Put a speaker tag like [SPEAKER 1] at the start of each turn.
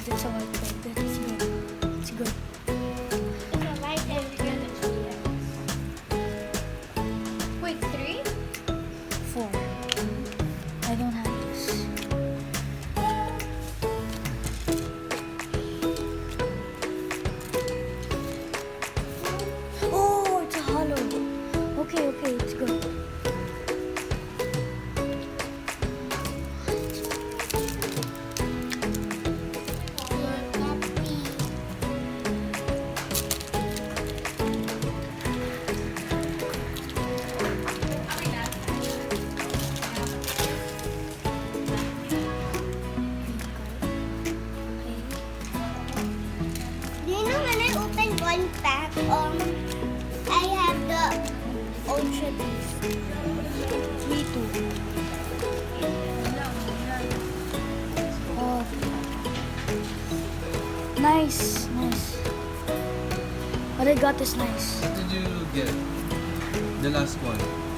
[SPEAKER 1] That's a white card. That's good. It's good.
[SPEAKER 2] It's a light and yellow GX. Wait, 3?
[SPEAKER 1] 4. I don't have this. Oh, it's a hollow. Okay, okay, it's good.
[SPEAKER 2] Do you know when I opened one pack, I have the Ultra Beast.
[SPEAKER 1] Me too. Oh. Nice, nice. What I got is nice.
[SPEAKER 3] What did you get? The last one.